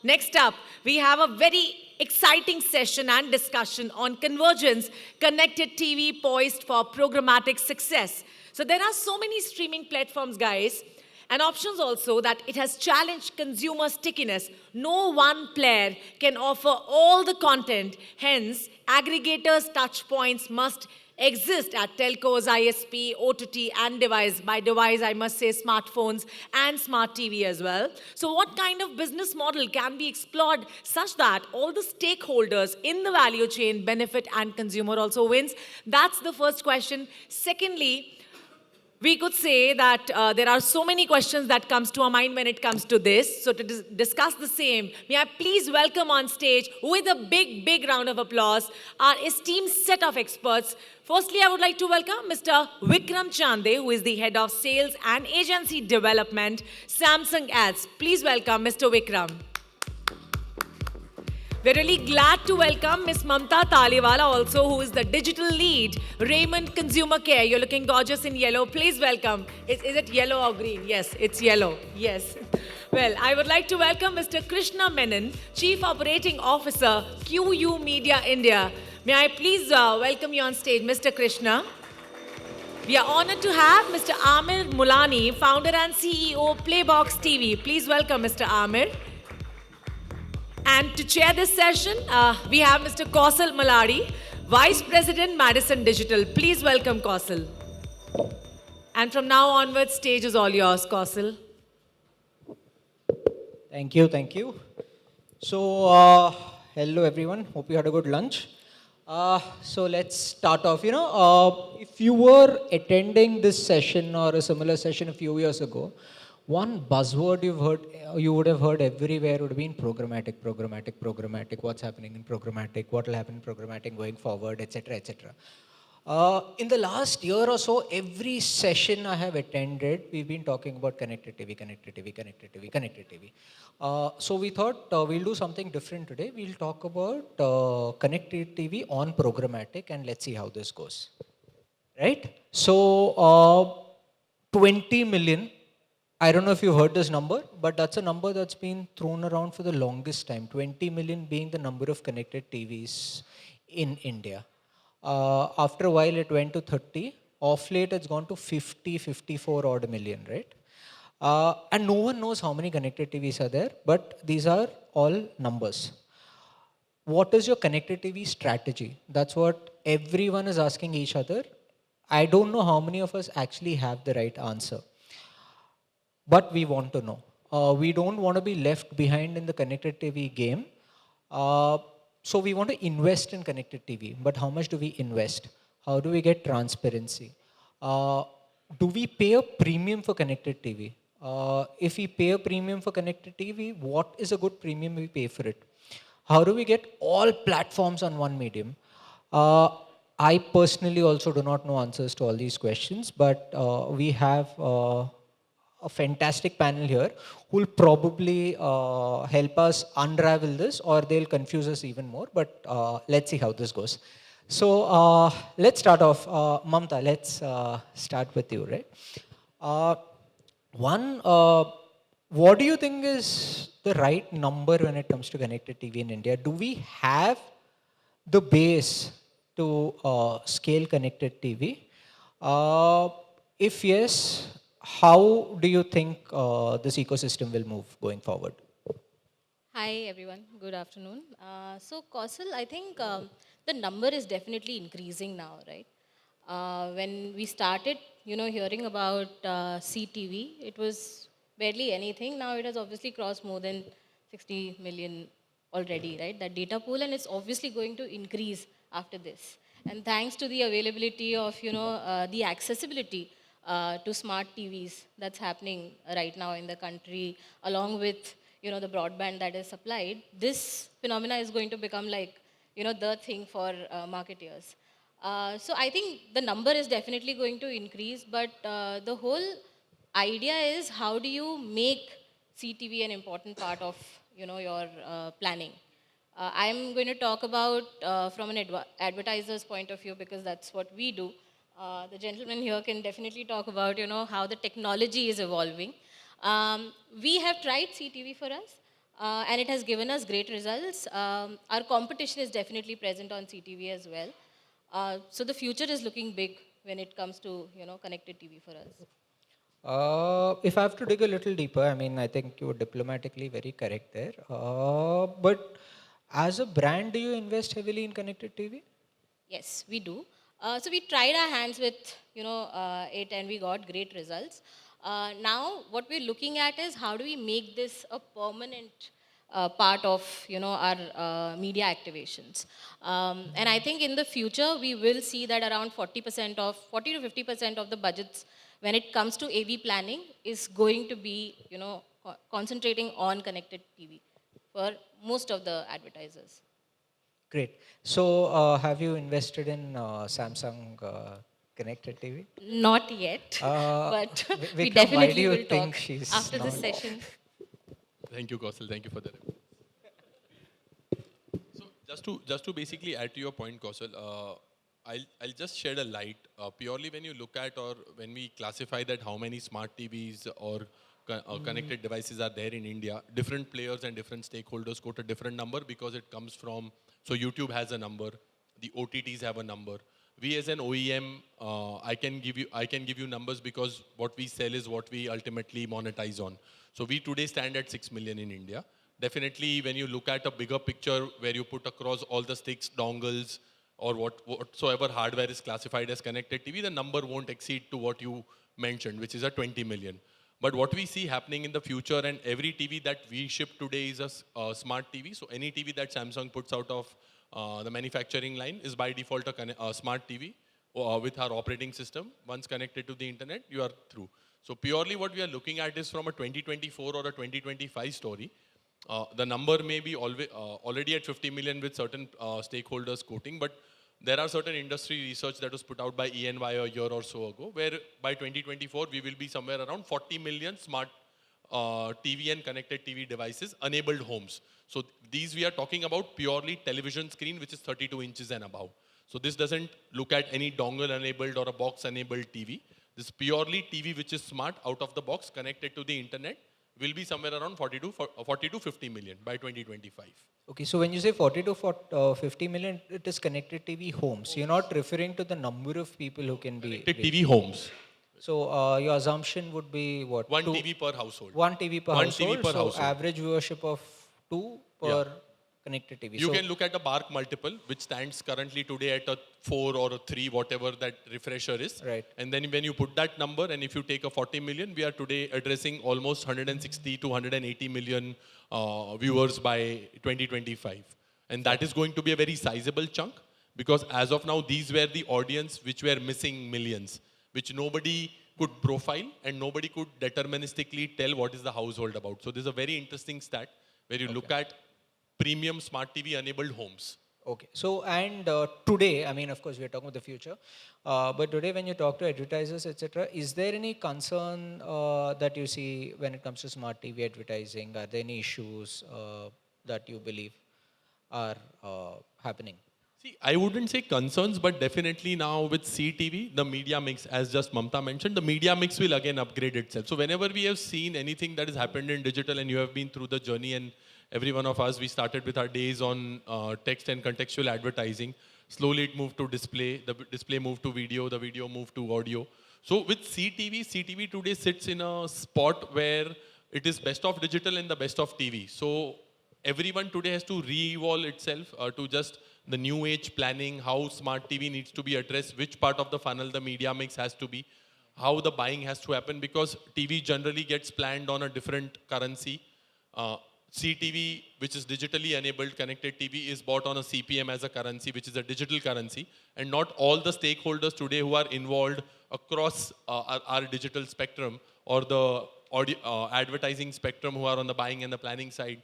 Next up, we have a very exciting session and discussion on convergence, connected TV poised for programmatic success. So there are so many streaming platforms, guys, and options also that it has challenged consumer stickiness. No one player can offer all the content. Hence, aggregators' touch points must exist at telcos, ISP, OTT, and device. By device, I must say smartphones and smart TV as well. So what kind of business model can be explored such that all the stakeholders in the value chain benefit and consumer also wins? That's the first question. Secondly, we could say that there are so many questions that comes to our mind when it comes to this. So to discuss the same, may I please welcome on stage with a big, big round of applause our esteemed set of experts. Firstly, I would like to welcome Mr. Vikram Chande, who is the head of sales and agency development, Samsung Ads. Please welcome Mr. Vikram. We're really glad to welcome Ms. Mamta Taliwala also, who is the digital lead, Raymond Consumer Care. You're looking gorgeous in yellow. Please welcome. Is it yellow or green? Yes, it's yellow. Yes. Well, I would like to welcome Mr. Krishna Menon, Chief Operating Officer, QYOU Media India. May I please welcome you on stage, Mr. Krishna. We are honored to have Mr. Aamir Mulani, founder and CEO, PlayboxTV. Please welcome Mr. Aamir. And to chair this session, we have Mr. Kosal Malladi, Vice President, Madison Digital. Please welcome Kosal. And from now onwards, stage is all yours, Kosal. Thank you, thank you. So, hello everyone. Hope you had a good lunch. So let's start off. If you were attending this session or a similar session a few years ago, one buzzword you would have heard everywhere would have been programmatic, programmatic, programmatic. What's happening in programmatic? What will happen in programmatic going forward, etc., etc. In the last year or so, every session I have attended, we've been talking about connected TV, connected TV, connected TV, connected TV. So we thought we'll do something different today. We'll talk about connected TV on programmatic, and let's see how this goes. Right? So 20 million. I don't know if you heard this number, but that's a number that's been thrown around for the longest time. 20 million being the number of connected TVs in India. After a while, it went to 30. Off late, it's gone to 50, 54 odd million, right? And no one knows how many connected TVs are there, but these are all numbers. What is your connected TV strategy? That's what everyone is asking each other. I don't know how many of us actually have the right answer. But we want to know. We don't want to be left behind in the connected TV game. So we want to invest in connected TV. But how much do we invest? How do we get transparency? Do we pay a premium for connected TV? If we pay a premium for connected TV, what is a good premium we pay for it? How do we get all platforms on one medium? I personally also do not know answers to all these questions, but we have a fantastic panel here who will probably help us unravel this, or they'll confuse us even more, but let's see how this goes. So let's start off. Mamta, let's start with you, right? What do you think is the right number when it comes to connected TV in India? Do we have the base to scale connected TV? If yes, how do you think this ecosystem will move going forward? Hi everyone, good afternoon. So Kosal, I think the number is definitely increasing now, right? When we started, hearing about CTV, it was barely anything. Now it has obviously crossed more than 60 million already, right? That data pool, and it's obviously going to increase after this. And thanks to the availability of, the accessibility to smart TVs that's happening right now in the country, along with the broadband that is supplied, this phenomena is going to become like the thing for marketeers. So I think the number is definitely going to increase, but the whole idea is how do you make CTV an important part of your planning. I'm going to talk about from an advertiser's point of view, because that's what we do. The gentleman here can definitely talk about, how the technology is evolving. We have tried CTV for us. and it has given us great results. Our competition is definitely present on CTV as well. So the future is looking big when it comes to, connected TV for us. If I have to dig a little deeper, I mean, I think you were diplomatically very correct there. But as a brand, do you invest heavily in connected TV? Yes, we do. So we tried our hands with, it, and we got great results. Now, what we're looking at is how do we make this a permanent part of, our media activations. And I think in the future, we will see that around 40 to 50% of the budgets when it comes to AV planning is going to be, concentrating on connected TV for most of the advertisers. Great. So, have you invested in Samsung connected TV? Not yet, but we Vikram, why do definitely you will think talk she's after not? this session. Thank you, Kosal. Thank you for that. So just to basically add to your point, Kosal, I'll just shed a light. Purely when you look at or when we classify that how many smart TVs or connected devices are there in India, different players and different stakeholders quote a different number because it comes from, so YouTube has a number, the OTTs have a number. We as an OEM, I can give you numbers because what we sell is what we ultimately monetize on. So we today stand at 6 million in India. Definitely when you look at a bigger picture where you put across all the sticks, dongles, or whatsoever hardware is classified as connected TV, the number won't exceed to what you mentioned, which is a 20 million. But what we see happening in the future, and every TV that we ship today is a smart TV. So any TV that Samsung puts out of the manufacturing line is by default a smart TV with our operating system. Once connected to the internet, you are through. So purely what we are looking at is from a 2024 or a 2025 story. The number may be already at 50 million with certain stakeholders quoting, but there are certain industry research that was put out by ENY a year or so ago, where by 2024, we will be somewhere around 40 million smart TV and connected TV devices enabled homes. So these we are talking about purely television screen, which is 32 inches and above. So this doesn't look at any dongle enabled or a box enabled TV. This purely TV which is smart out of the box connected to the internet will be somewhere around 40 to 50 million by 2025. Okay, so when you say 40 to 50 million, it is connected TV homes. You're not referring to the number of people who can be. Connected TV homes. So your assumption would be what? One TV per household. One TV per One household. TV per so household. average viewership of 2 per connected TV. You can look at a BARC multiple, which stands currently today at a 4 or a 3, whatever that refresher is. Right. And then when you put that number, and if you take a 40 million, we are today addressing almost 160 to 180 million viewers by 2025. And that is going to be a very sizable chunk, because as of now, these were the audience which were missing millions, which nobody could profile and nobody could deterministically tell what is the household about. So this is a very interesting stat where you look at premium smart TV enabled homes. Okay. So, and today, I mean, of course, we are talking about the future, but today when you talk to advertisers, etc., is there any concern that you see when it comes to smart TV advertising? Are there any issues that you believe are happening? See, I wouldn't say concerns, but definitely now with CTV, the media mix, as just Mamta mentioned, the media mix will again upgrade itself. So whenever we have seen anything that has happened in digital, and you have been through the journey, and every one of us, we started with our days on text and contextual advertising. Slowly it moved to display, the display moved to video, the video moved to audio. So with CTV today sits in a spot where it is best of digital and the best of TV. So everyone today has to re-evolve itself to just the new age planning, how smart TV needs to be addressed, which part of the funnel the media mix has to be, how the buying has to happen, because TV generally gets planned on a different currency. CTV, which is digitally enabled connected TV, is bought on a CPM as a currency, which is a digital currency. And not all the stakeholders today who are involved across our digital spectrum or the advertising spectrum who are on the buying and the planning side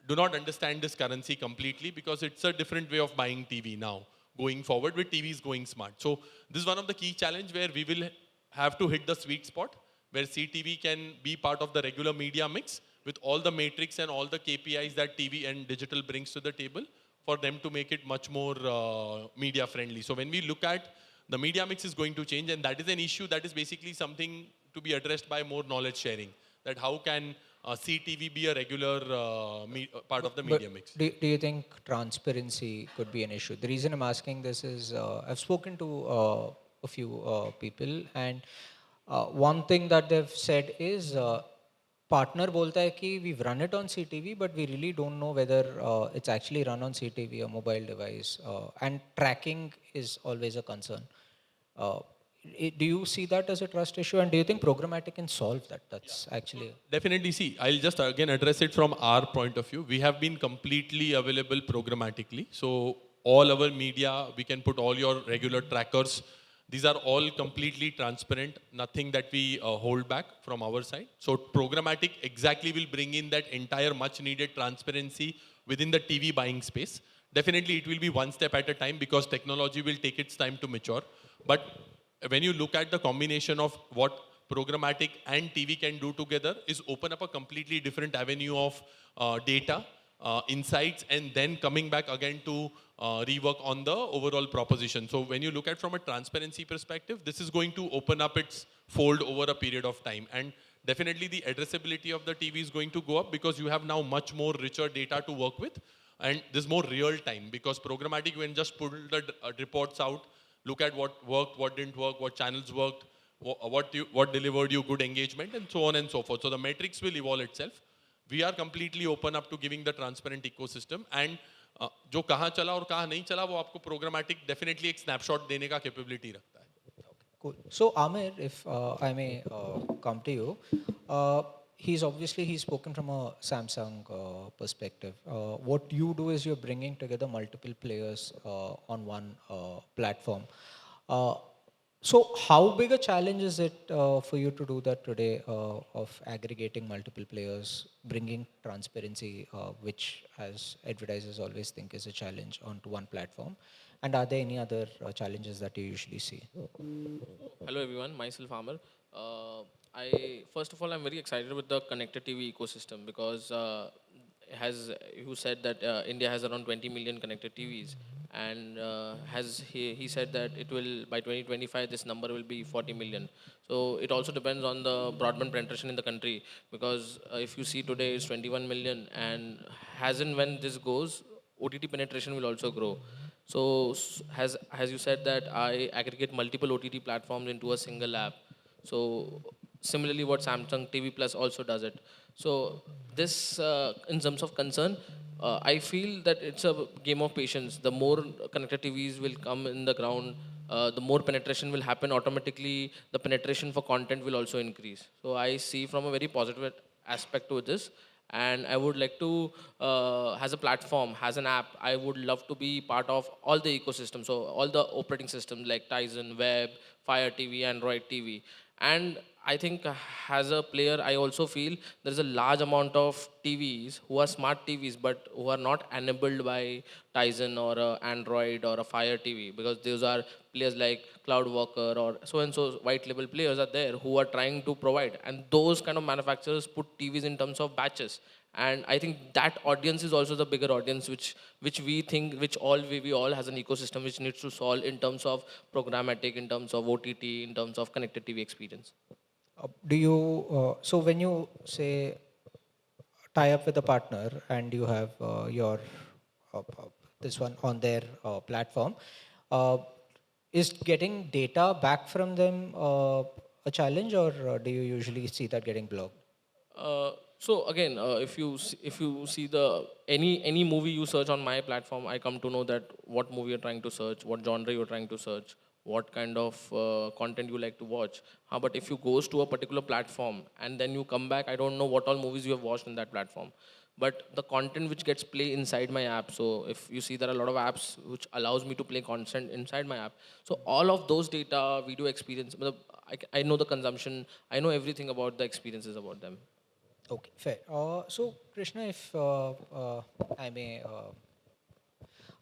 do not understand this currency completely, because it's a different way of buying TV now, going forward with TVs going smart. So this is one of the key challenge where we will have to hit the sweet spot, where CTV can be part of the regular media mix with all the matrix and all the KPIs that TV and digital brings to the table, for them to make it much more media friendly. So when we look at the media mix is going to change, and that is an issue that is basically something to be addressed by more knowledge sharing. That how can see TV be a regular part of the But media mix. do you think transparency could be an issue? The reason I'm asking this is I've spoken to a few people, and one thing that they've said is partner bolta hai ki we've run it on CTV, but we really don't know whether it's actually run on CTV or mobile device, and tracking is always a concern. Uh, do you see that as a trust issue, and do you think programmatic can solve that? That's actually Definitely. See, I'll just again address it from our point of view. We have been completely available programmatically. So all our media, we can put all your regular trackers. These are all completely transparent, nothing that we hold back from our side. So programmatic exactly will bring in that entire much needed transparency within the TV buying space. Definitely it will be one step at a time because technology will take its time to mature. But when you look at the combination of what programmatic and TV can do together is open up a completely different avenue of data, insights, and then coming back again to rework on the overall proposition. So when you look at from a transparency perspective, this is going to open up its fold over a period of time. And definitely the addressability of the TV is going to go up because you have now much more richer data to work with. And there's more real time because programmatic, when just pull the reports out, look at what worked, what didn't work, what channels worked, what delivered you good engagement, and so on and so forth. So the metrics will evolve itself. We are completely open up to giving the transparent ecosystem, and जो कहाँ चला और कहाँ नहीं चला वो आपको programmatic definitely एक snapshot देने का capability रखता है. cool. So Aamir, if I may come to you, he's spoken from a Samsung perspective. What you do is you're bringing together multiple players on one platform. So how big a challenge is it for you to do that today of aggregating multiple players, bringing transparency, which as advertisers always think is a challenge, onto one platform? And are there any other challenges that you usually see? Hello everyone, myself Aamir. I first of all I'm very excited with the connected TV ecosystem because has you said that India has around 20 million connected TVs, and he said that it will by 2025 this number will be 40 million. So it also depends on the broadband penetration in the country because if you see today it's 21 million, and as and when this goes, OTT penetration will also grow. So as you said that I aggregate multiple OTT platforms into a single app. So similarly, what Samsung TV Plus also does it. So this, in terms of concern, I feel that it's a game of patience. The more connected TVs will come in the ground, the more penetration will happen automatically. The penetration for content will also increase. So I see from a very positive aspect to this, and I would like to, as a platform, as an app, I would love to be part of all the ecosystem. So all the operating systems like Tizen, Web, Fire TV, Android TV. And I think as a player, I also feel there is a large amount of TVs who are smart TVs, but who are not enabled by Tizen or Android or a Fire TV, because those are players like CloudWalker or so and so white label players are there who are trying to provide. And those kind of manufacturers put TVs in terms of batches. And I think that audience is also the bigger audience, which we think, which we all has an ecosystem which needs to solve in terms of programmatic, in terms of OTT, in terms of connected TV experience. So when you say tie up with a partner and you have your this one on their platform, is getting data back from them a challenge, or do you usually see that getting blocked? So again, if you see the any movie you search on my platform, I come to know that what movie you're trying to search, what genre you're trying to search, what kind of content you like to watch. But if you goes to a particular platform and then you come back, I don't know what all movies you have watched in that platform. But the content which gets play inside my app. So if you see there are a lot of apps which allows me to play content inside my app. So all of those data, video experience, I know the consumption, I know everything about the experiences about them. Okay, fair. So, Krishna, if I may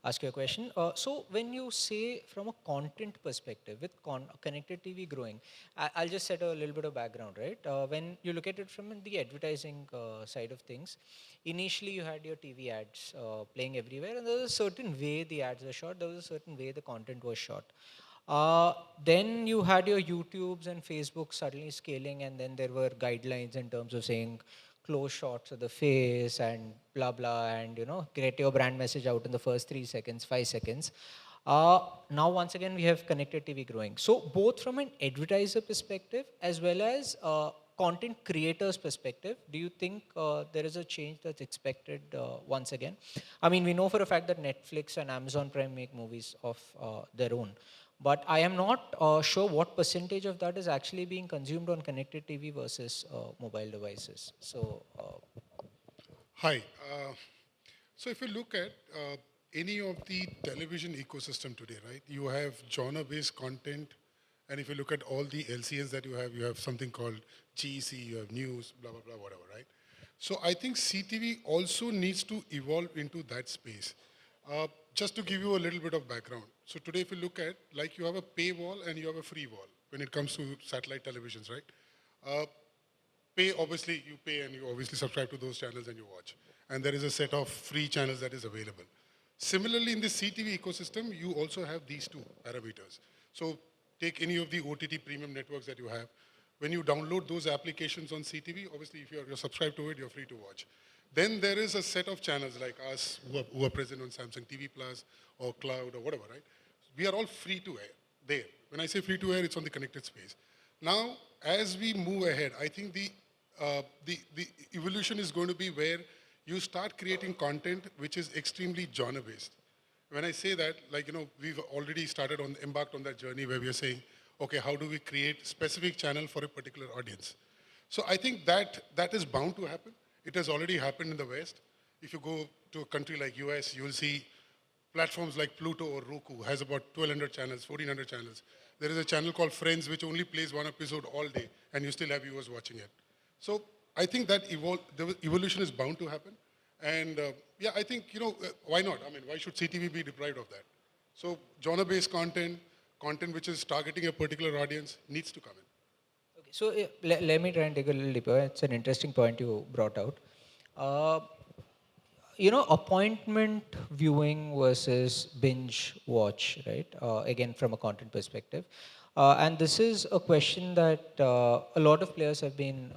ask you a question. So, when you say from a content perspective, with connected TV growing, I'll just set a little bit of background, right? When you look at it from the advertising side of things, initially you had your TV ads playing everywhere, and there was a certain way the ads were shot, there was a certain way the content was shot. Then you had your YouTubes and Facebook suddenly scaling, and then there were guidelines in terms of saying close shots of the face and blah blah, and get your brand message out in the first 3 seconds, 5 seconds. Now once again we have connected TV growing. So both from an advertiser perspective as well as content creators perspective, do you think there is a change that's expected once again? I mean, we know for a fact that Netflix and Amazon Prime make movies of their own. But I am not sure what percentage of that is actually being consumed on connected TV versus mobile devices. So, Hi. So if you look at any of the television ecosystem today, right, you have genre-based content, and if you look at all the LCNs that you have something called GEC, you have news, blah, blah, blah, whatever, right? So I think CTV also needs to evolve into that space. Just to give you a little bit of background. So today if you look at, like you have a paywall and you have a free wall when it comes to satellite televisions, right? Obviously you pay and you obviously subscribe to those channels and you watch. And there is a set of free channels that is available. Similarly, in the CTV ecosystem, you also have these two parameters. So take any of the OTT premium networks that you have. When you download those applications on CTV, obviously if you're subscribed to it, you're free to watch. Then there is a set of channels like us who are present on Samsung TV Plus or Cloud or whatever, right? We are all free to air there. When I say free to air, it's on the connected space. Now, as we move ahead, I think the evolution is going to be where you start creating content which is extremely genre-based. When I say that, like, we've already embarked on that journey where we are saying, okay, how do we create specific channel for a particular audience? So I think that is bound to happen. It has already happened in the West. If you go to a country like US, you will see platforms like Pluto or Roku has about 1,200 channels, 1,400 channels. There is a channel called Friends which only plays one episode all day and you still have viewers watching it. So I think that the evolution is bound to happen. And yeah, I think, why not? I mean, why should CTV be deprived of that? So genre-based content which is targeting a particular audience needs to come in. okay, so let me try and dig a little deeper. It's an interesting point you brought out. Appointment viewing versus binge watch, right? Again, from a content perspective. And this is a question that a lot of players have been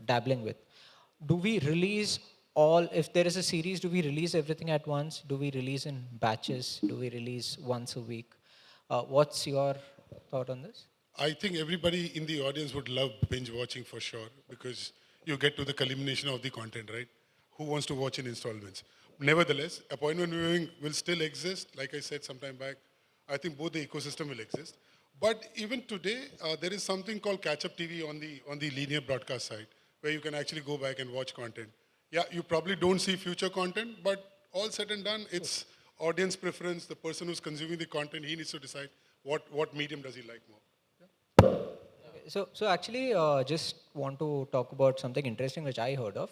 dabbling with. Do we release if there is a series, do we release everything at once? Do we release in batches? Do we release once a week? What's your thought on this? I think everybody in the audience would love binge watching for sure because you get to the culmination of the content, right? Who wants to watch in installments? Nevertheless, appointment viewing will still exist. Like I said sometime back, I think both the ecosystem will exist. But even today, there is something called catch-up TV on the linear broadcast side, where you can actually go back and watch content. Yeah, you probably don't see future content, but all said and done, it's audience preference. The person who's consuming the content, he needs to decide what medium does he like more. So actually, just want to talk about something interesting which I heard of.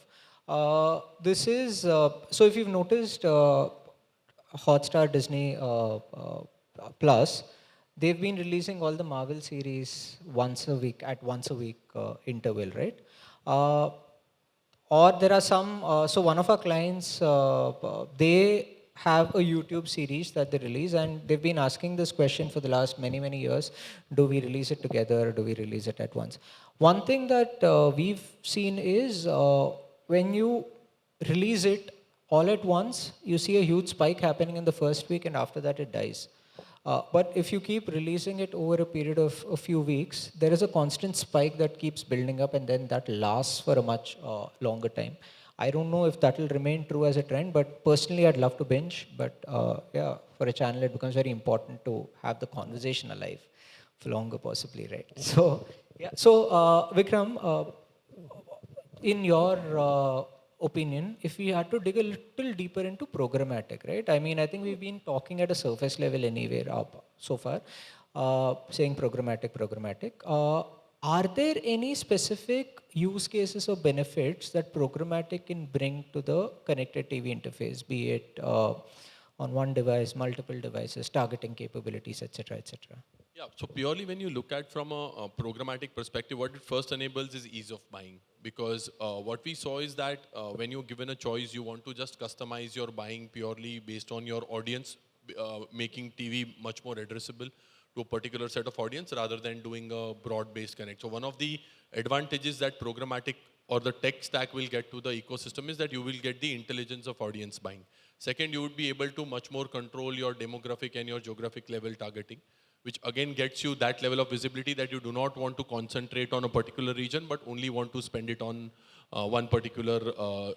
This is, so if you've noticed, Hotstar, Disney Plus, they've been releasing all the Marvel series once a week interval, right? Or there are some, so one of our clients, they have a YouTube series that they release, and they've been asking this question for the last many, many years. Do we release it together or do we release it at once? One thing that we've seen is when you release it all at once, you see a huge spike happening in the first week, and after that it dies. But if you keep releasing it over a period of a few weeks, there is a constant spike that keeps building up, and then that lasts for a much longer time. I don't know if that will remain true as a trend, but personally I'd love to binge. But yeah, for a channel it becomes very important to have the conversation alive for longer possibly, right? So, yeah. So Vikram, in your opinion, if we had to dig a little deeper into programmatic, right? I mean, I think we've been talking at a surface level anyway so far, saying programmatic. Are there any specific use cases or benefits that programmatic can bring to the connected TV interface, be it on one device, multiple devices, targeting capabilities, etc., etc.? Yeah, so purely when you look at from a programmatic perspective, what it first enables is ease of buying. Because what we saw is that when you're given a choice, you want to just customize your buying purely based on your audience, making TV much more addressable to a particular set of audience rather than doing a broad-based connect. So one of the advantages that programmatic or the tech stack will get to the ecosystem is that you will get the intelligence of audience buying. Second, you would be able to much more control your demographic and your geographic level targeting, which again gets you that level of visibility that you do not want to concentrate on a particular region, but only want to spend it on one particular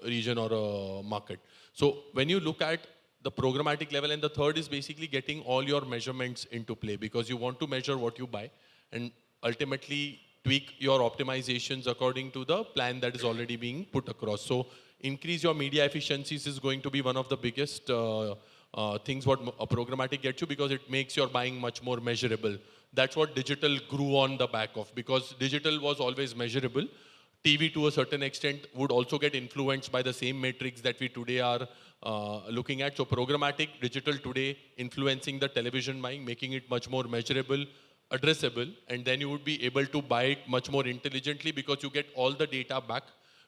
region or a market. So when you look at the programmatic level, and the third is basically getting all your measurements into play, because you want to measure what you buy and ultimately tweak your optimizations according to the plan that is already being put across. So increase your media efficiencies is going to be one of the biggest things what a programmatic gets you, because it makes your buying much more measurable. That's what digital grew on the back of, because digital was always measurable. TV to a certain extent would also get influenced by the same metrics that we today are looking at. So programmatic digital today influencing the television buying, making it much more measurable, addressable, and then you would be able to buy it much more intelligently, because you get all the data back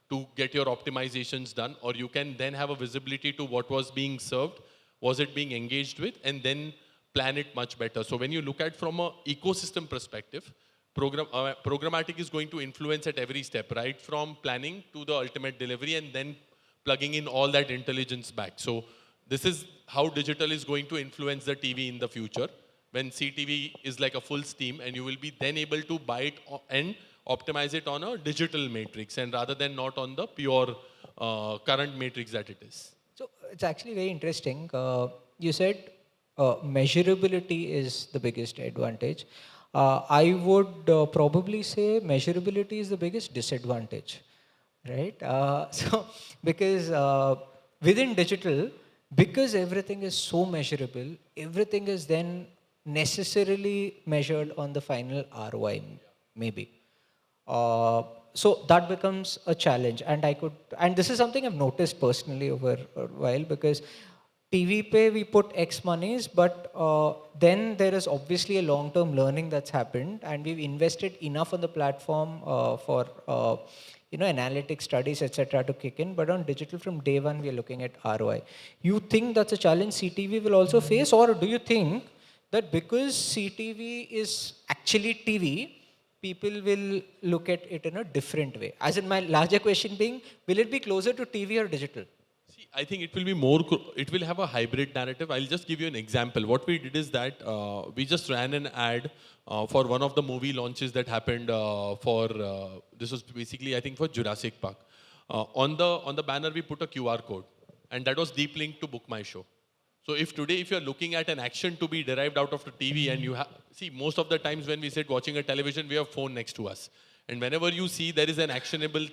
to get your optimizations done, or you can then have a visibility to what was being served, was it being engaged with, and then plan it much better. So when you look at from an ecosystem perspective, programmatic is going to influence at every step, right from planning to the ultimate delivery, and then plugging in all that intelligence back. So this is how digital is going to influence the TV in the future, when CTV is like a full steam, and you will be then able to buy it and optimize it on a digital matrix, and rather than not on the pure current matrix that it is. So it's actually very interesting. You said measurability is the biggest advantage. I would probably say measurability is the biggest disadvantage, right? So because within digital, because everything is so measurable, everything is then necessarily measured on the final ROI, maybe. So that becomes a challenge, and this is something I've noticed personally over a while, because TV pay, we put X monies, but then there is obviously a long-term learning that's happened, and we've invested enough on the platform for analytic studies, etc., to kick in. But on digital, from day one, we are looking at ROI. You think that's a challenge CTV will also face, or do you think that because CTV is actually TV, people will look at it in a different way? As in, my larger question being, will it be closer to TV or digital? See, I think it will be more, it will have a hybrid narrative. I'll just give you an example. What we did is that we just ran an ad for one of the movie launches that happened this was basically, I think, for Jurassic Park. On the banner, we put a QR code, and that was deep linked to Book My Show. So if today, if you're looking at an action to be derived out of the TV, and you have, see, most of the times when we sit watching a television, we have phone next to us. And whenever you see there is an actionable,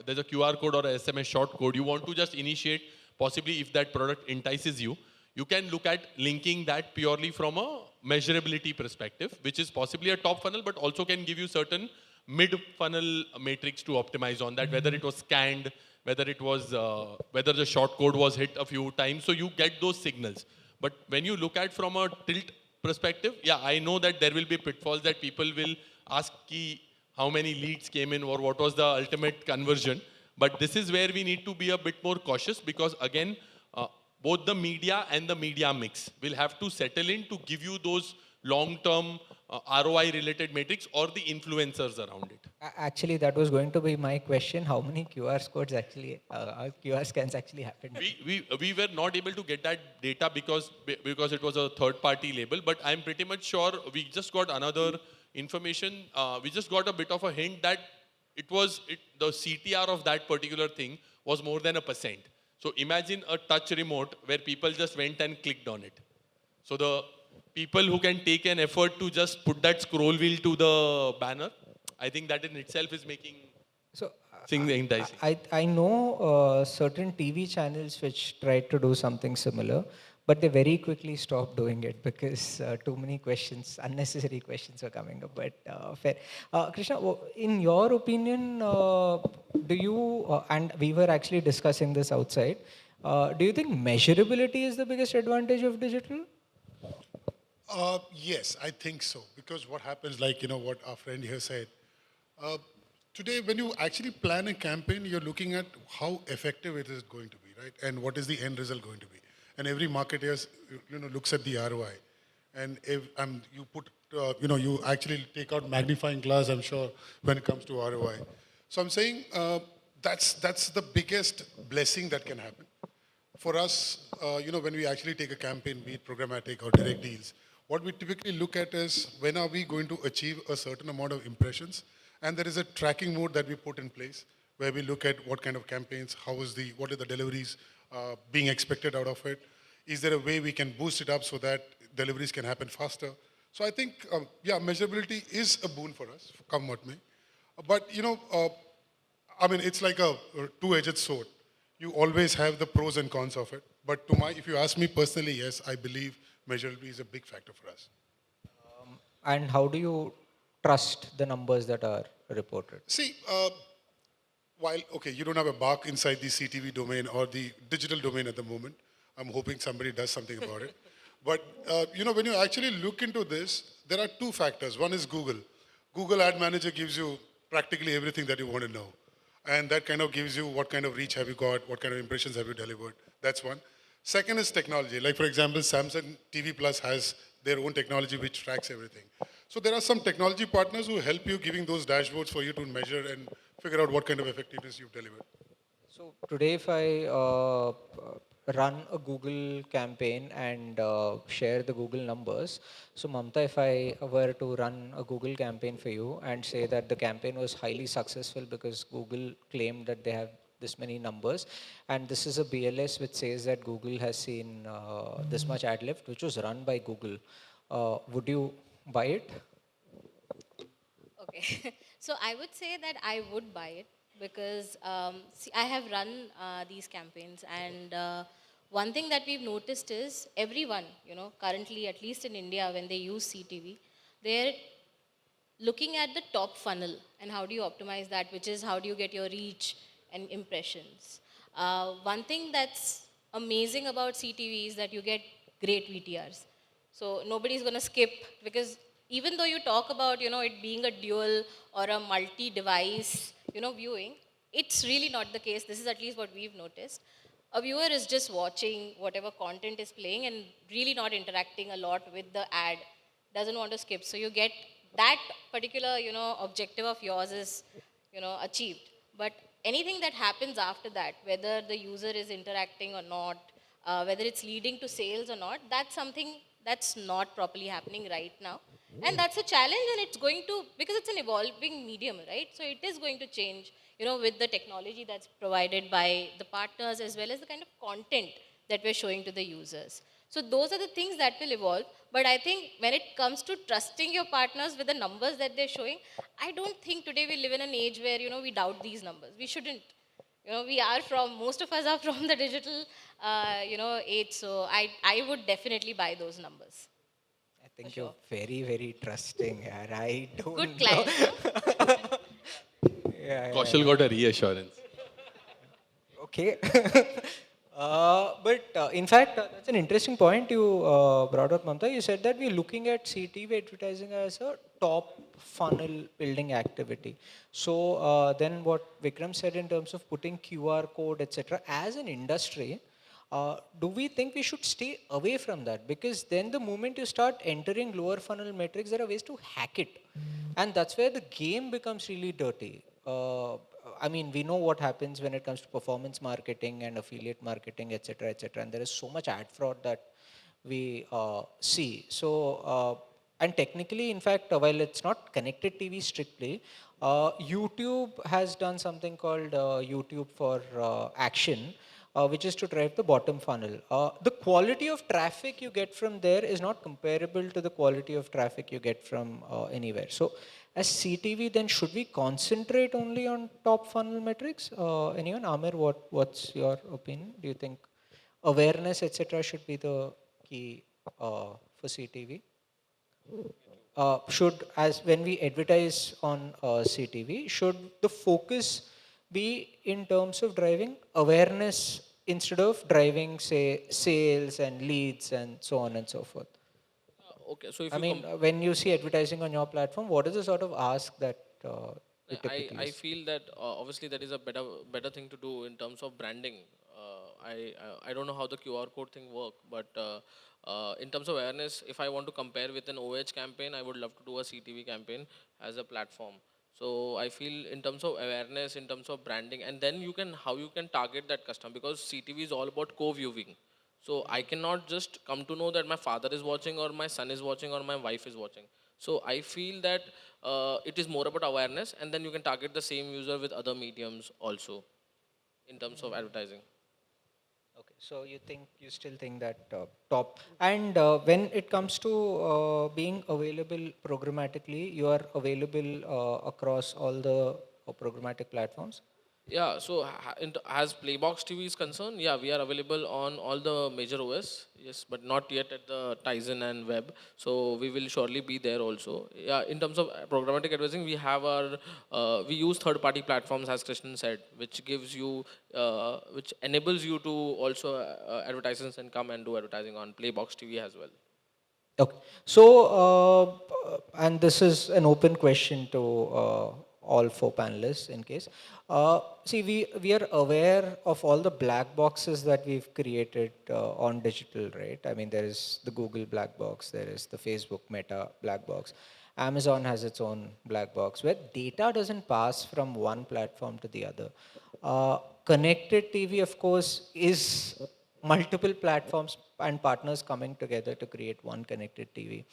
there's a QR code or a SMS short code, you want to just initiate, possibly if that product entices you, you can look at linking that purely from a measurability perspective, which is possibly a top funnel, but also can give you certain mid-funnel matrix to optimize on that, whether it was scanned, whether it was, whether the short code was hit a few times. So you get those signals. But when you look at from a tilt perspective, yeah, I know that there will be pitfalls that people will ask how many leads came in or what was the ultimate conversion. But this is where we need to be a bit more cautious, because again, both the media and the media mix will have to settle in to give you those long-term ROI related metrics or the influencers around it. Actually, that was going to be my question. How many QR codes actually, QR scans actually happened? We were not able to get that data because it was a third-party label, but I'm pretty much sure we just got another information. We just got a bit of a hint that the CTR of that particular thing was more than 1%. So imagine a touch remote where people just went and clicked on it. So the people who can take an effort to just put that scroll wheel to the banner, I think that in itself is making things enticing. I know certain TV channels which tried to do something similar, but they very quickly stopped doing it because too many questions, unnecessary questions were coming up. But fair. Krishna, in your opinion, do you, and we were actually discussing this outside, do you think measurability is the biggest advantage of digital? Yes, I think so. Because what happens, like, what our friend here said, today when you actually plan a campaign, you're looking at how effective it is going to be, right? And what is the end result going to be? And every marketer, looks at the ROI. And if you put, you actually take out magnifying glass, I'm sure, when it comes to ROI. So I'm saying that's the biggest blessing that can happen. For us, when we actually take a campaign, be it programmatic or direct deals, what we typically look at is when are we going to achieve a certain amount of impressions, and there is a tracking mode that we put in place where we look at what kind of campaigns, what are the deliveries being expected out of it. Is there a way we can boost it up so that deliveries can happen faster? So I think, measurability is a boon for us, come what may. But it's like a two-edged sword. You always have the pros and cons of it. But if you ask me personally, yes, I believe measurability is a big factor for us. And how do you trust the numbers that are reported? See, you don't have a bark inside the CTV domain or the digital domain at the moment. I'm hoping somebody does something about it. But, when you actually look into this, there are two factors. One is Google. Google Ad Manager gives you practically everything that you want to know. And that kind of gives you what kind of reach have you got, what kind of impressions have you delivered. That's one. Second is technology. Like, for example, Samsung TV Plus has their own technology which tracks everything. So there are some technology partners who help you giving those dashboards for you to measure and figure out what kind of effectiveness you've delivered. So today if I run a Google campaign and share the Google numbers, so Mamta, if I were to run a Google campaign for you and say that the campaign was highly successful because Google claimed that they have this many numbers, and this is a BLS which says that Google has seen this much ad lift, which was run by Google, would you buy it? Okay, so I would say that I would buy it because see, I have run these campaigns, and one thing that we've noticed is everyone, currently, at least in India, when they use CTV, they're looking at the top funnel and how do you optimize that, which is how do you get your reach and impressions. One thing that's amazing about CTV is that you get great VTRs. So nobody's going to skip, because even though you talk about, it being a dual or a multi-device, viewing, it's really not the case. This is at least what we've noticed. A viewer is just watching whatever content is playing and really not interacting a lot with the ad, doesn't want to skip. So you get that particular, objective of yours is, achieved. But anything that happens after that, whether the user is interacting or not, whether it's leading to sales or not, that's something that's not properly happening right now. And that's a challenge, and it's going to, because it's an evolving medium, right? So it is going to change, with the technology that's provided by the partners as well as the kind of content that we're showing to the users. So those are the things that will evolve. But I think when it comes to trusting your partners with the numbers that they're showing, I don't think today we live in an age where, we doubt these numbers. We shouldn't. Most of us are from the digital, age. So I would definitely buy those numbers. I think you're very, very trusting. Yeah, I don't Good know. client. Huh? Kaushal got a reassurance. Okay. But in fact, that's an interesting point you brought up, Mamta. You said that we're looking at CTV advertising as a top funnel building activity. So then what Vikram said in terms of putting QR code, etc., as an industry, do we think we should stay away from that? Because then the moment you start entering lower funnel metrics, there are ways to hack it. And that's where the game becomes really dirty. We know what happens when it comes to performance marketing and affiliate marketing, etc., etc. And there is so much ad fraud that we see. So, and technically, in fact, while it's not connected TV strictly, YouTube has done something called YouTube for Action, which is to drive the bottom funnel. The quality of traffic you get from there is not comparable to the quality of traffic you get from anywhere. So as CTV, then should we concentrate only on top funnel metrics? Anyone? Aamir, what's your opinion? Do you think awareness, etc., should be the key for CTV? As when we advertise on CTV, should the focus be in terms of driving awareness instead of driving, say, sales and leads and so on and so forth? Okay, so if when you see advertising on your platform, what is the sort of ask that you typically I use? feel that obviously that is a better thing to do in terms of branding. I don't know how the QR code thing work, but in terms of awareness, if I want to compare with an OH campaign, I would love to do a CTV campaign as a platform. So I feel in terms of awareness, in terms of branding, and then you can how you can target that customer, because CTV is all about co-viewing. So I cannot just come to know that my father is watching or my son is watching or my wife is watching. So I feel that it is more about awareness, and then you can target the same user with other mediums also in terms of advertising. Okay, so you still think that top. And when it comes to being available programmatically, you are available across all the programmatic platforms? Yeah, so as Playbox TV is concerned, yeah, we are available on all the major OS, yes, but not yet at the Tizen and web. So we will surely be there also. Yeah, in terms of programmatic advertising, we have our, we use third-party platforms, as Krishna said, which gives you, which enables you to also advertisers and come and do advertising on Playbox TV as well. Okay. So, and this is an open question to all four panelists in case. See, we are aware of all the black boxes that we've created on digital, right? I mean, there is the Google black box, there is the Facebook Meta black box. Amazon has its own black box where data doesn't pass from one platform to the other. Connected TV, of course, is multiple platforms and partners coming together to create one connected TV.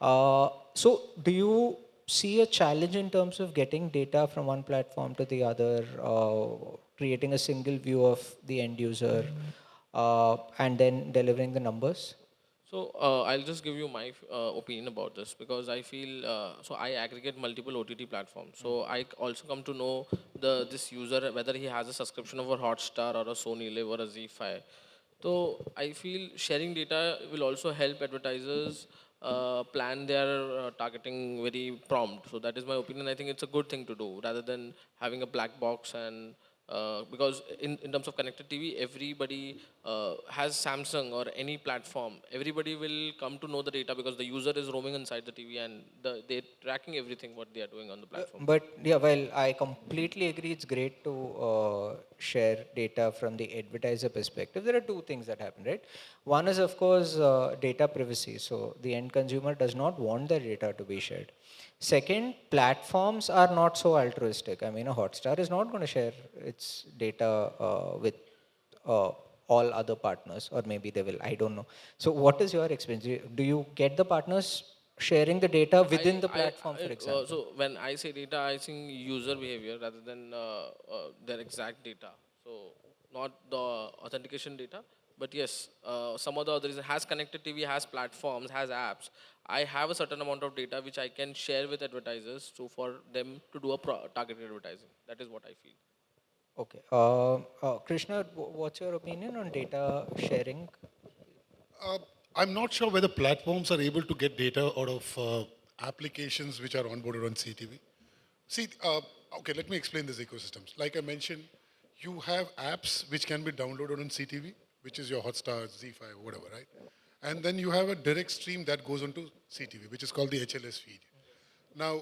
So, do you see a challenge in terms of getting data from one platform to the other, creating a single view of the end user, and then delivering the numbers? So I'll just give you my opinion about this, because I feel so I aggregate multiple OTT platforms. So I also come to know this user whether he has a subscription of a Hotstar or a Sony Live or a Z5. So I feel sharing data will also help advertisers plan their targeting very prompt. So that is my opinion. I think it's a good thing to do rather than having a black box. And because in terms of connected TV, everybody has Samsung or any platform. Everybody will come to know the data because the user is roaming inside the TV, and they're tracking everything what they are doing on the platform. But yeah, well, I completely agree. It's great to share data from the advertiser perspective. There are two things that happen, right? One is, of course, data privacy. So the end consumer does not want their data to be shared. Second, platforms are not so altruistic. I mean, a Hotstar is not going to share its data with uh, all other partners, or maybe they will. I don't know. So, what is your experience? Do you get the partners sharing the data within the platform, for example? So when I say data, I think user behavior rather than their exact data. So not the authentication data, but yes, some of the others has connected TV, has platforms, has apps. I have a certain amount of data which I can share with advertisers, so for them to do a targeted advertising. That is what I feel. Okay. Krishna, what's your opinion on data sharing? Uh, I'm not sure whether platforms are able to get data out of applications which are onboarded on CTV. See, okay, let me explain this ecosystems. Like I mentioned, you have apps which can be downloaded on CTV, which is your Hotstar, Z5, whatever, right? And then you have a direct stream that goes onto CTV, which is called the HLS feed. Now,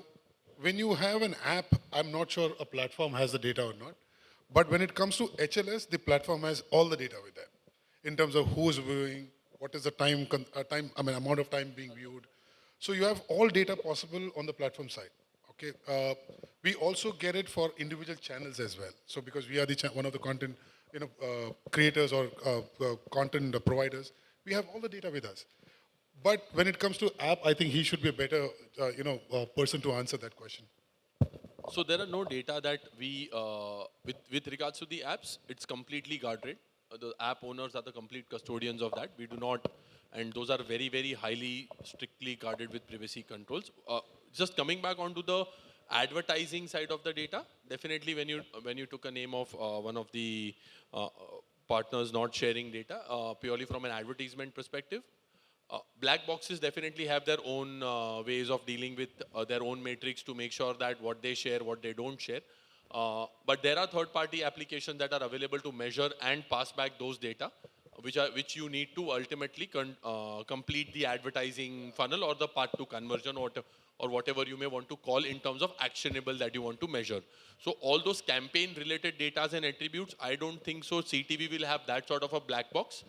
when you have an app, I'm not sure a platform has the data or not. But when it comes to HLS, the platform has all the data with that in terms of who's viewing, what is the amount of time being viewed. So you have all data possible on the platform side. Okay. We also get it for individual channels as well. So because we are one of the content, creators or content providers, we have all the data with us. But when it comes to app, I think he should be a better, person to answer that question. So there are no data that we, with regards to the apps, it's completely guarded. The app owners are the complete custodians of that. We do not, and those are very, very highly, strictly guarded with privacy controls. Just coming back onto the advertising side of the data, definitely when you took a name of one of the partners not sharing data, purely from an advertisement perspective, black boxes definitely have their own ways of dealing with their own metrics to make sure that what they share, what they don't share. But there are third-party applications that are available to measure and pass back those data, which you need to ultimately complete the advertising funnel or the path to conversion, or whatever you may want to call in terms of actionable that you want to measure. So all those campaign-related data and attributes, I don't think so CTV will have that sort of a black box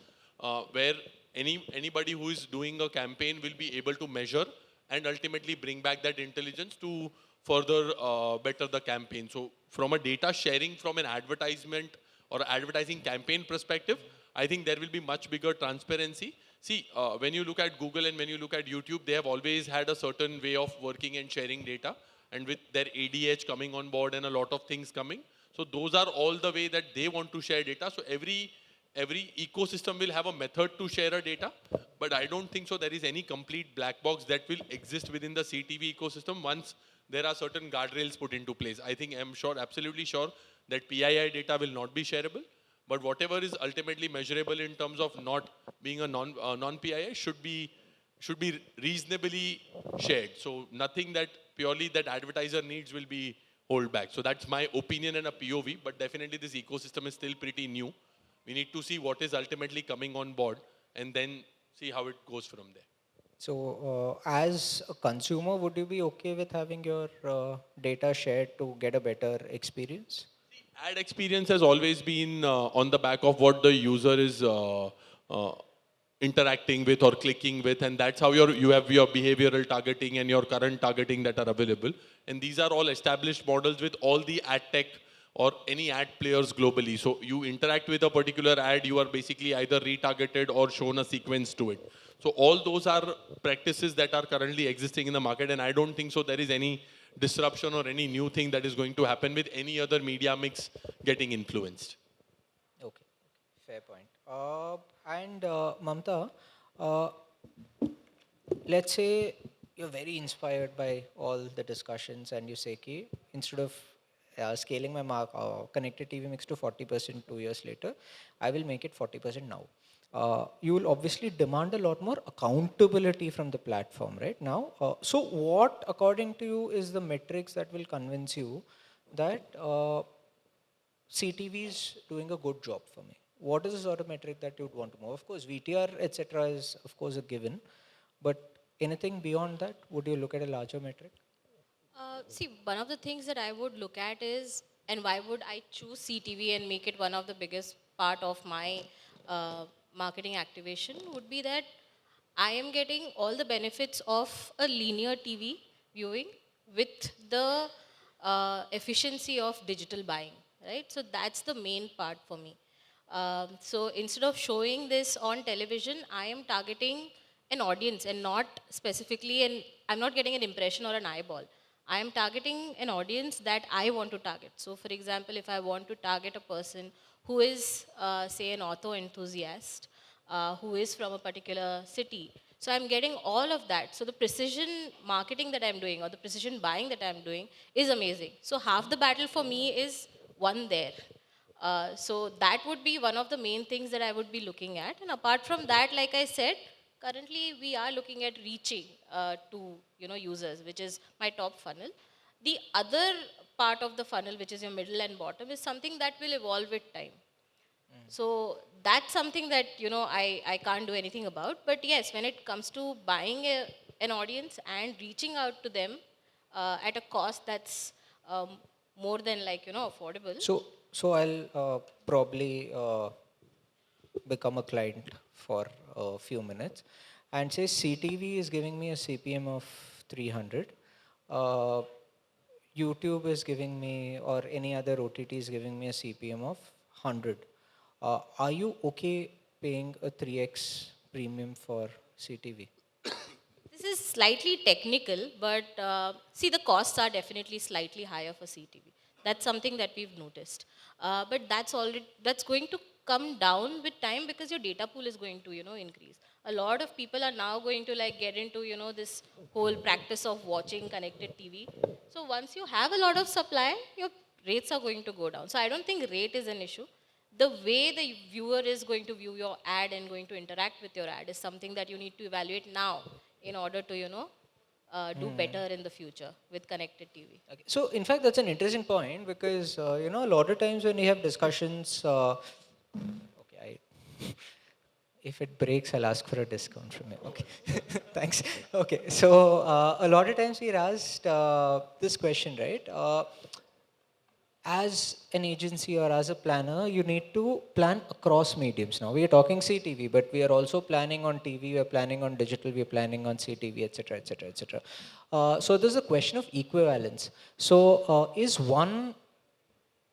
where anybody who is doing a campaign will be able to measure and ultimately bring back that intelligence to further better the campaign. So from a data sharing, from an advertisement or advertising campaign perspective, I think there will be much bigger transparency. See, when you look at Google and when you look at YouTube, they have always had a certain way of working and sharing data. And with their ADH coming on board and a lot of things coming, so those are all the way that they want to share data. So every ecosystem will have a method to share a data, but I don't think so there is any complete black box that will exist within the CTV ecosystem once there are certain guardrails put into place. I think I'm sure, absolutely sure, that PII data will not be shareable, but whatever is ultimately measurable in terms of not being a non-PII should be reasonably shared. So nothing that purely that advertiser needs will be hold back. So that's my opinion and a POV, but definitely this ecosystem is still pretty new. We need to see what is ultimately coming on board and then see how it goes from there. So, as a consumer, would you be okay with having your data shared to get a better experience? Ad experience has always been on the back of what the user is interacting with or clicking with, and that's how you have your behavioral targeting and your current targeting that are available. And these are all established models with all the ad tech or any ad players globally. So you interact with a particular ad, you are basically either retargeted or shown a sequence to it. So all those are practices that are currently existing in the market, and I don't think so there is any disruption or any new thing that is going to happen with any other media mix getting influenced. Okay, fair point. Mamta, let's say you're very inspired by all the discussions and you say, "Ki, instead of scaling my connected TV mix to 40% 2 years later, I will make it 40% now." You will obviously demand a lot more accountability from the platform right now. So what, according to you, is the metrics that will convince you that CTV is doing a good job for me? What is the sort of metric that you would want to know? Of course, VTR, etc. is of course a given, but anything beyond that, would you look at a larger metric? See, one of the things that I would look at is, and why would I choose CTV and make it one of the biggest part of my marketing activation, would be that I am getting all the benefits of a linear TV viewing with the efficiency of digital buying, right? So that's the main part for me. So instead of showing this on television, I am targeting an audience and not specifically, and I'm not getting an impression or an eyeball. I am targeting an audience that I want to target. So for example, if I want to target a person who is, say, an auto enthusiast, who is from a particular city, so I'm getting all of that. So the precision marketing that I'm doing or the precision buying that I'm doing is amazing. So half the battle for me is won there. So that would be one of the main things that I would be looking at. And apart from that, like I said, currently we are looking at reaching to users, which is my top funnel. The other part of the funnel, which is your middle and bottom, is something that will evolve with time. So that's something that I can't do anything about. But yes, when it comes to buying an audience and reaching out to them at a cost that's more than affordable. So I'll probably become a client for a few minutes and say CTV is giving me a CPM of 300. YouTube is giving me, or any other OTT is giving me a CPM of 100. Are you okay paying a 3x premium for CTV? This is slightly technical, but see, the costs are definitely slightly higher for CTV. That's something that we've noticed. But that's going to come down with time because your data pool is going to, increase. A lot of people are now going to get into, this whole practice of watching connected TV. So once you have a lot of supply, your rates are going to go down. So I don't think rate is an issue. The way the viewer is going to view your ad and going to interact with your ad is something that you need to evaluate now in order to, do better in the future with connected TV. Okay. So in fact, that's an interesting point because, a lot of times when you have discussions, if it breaks, I'll ask for a discount from you. Okay, thanks. Okay, so a lot of times we're asked this question, right? as an agency or as a planner, you need to plan across mediums. Now, we are talking CTV, but we are also planning on TV, we are planning on digital, we are planning on CTV, etc., etc., etc. So there's a question of equivalence. So is one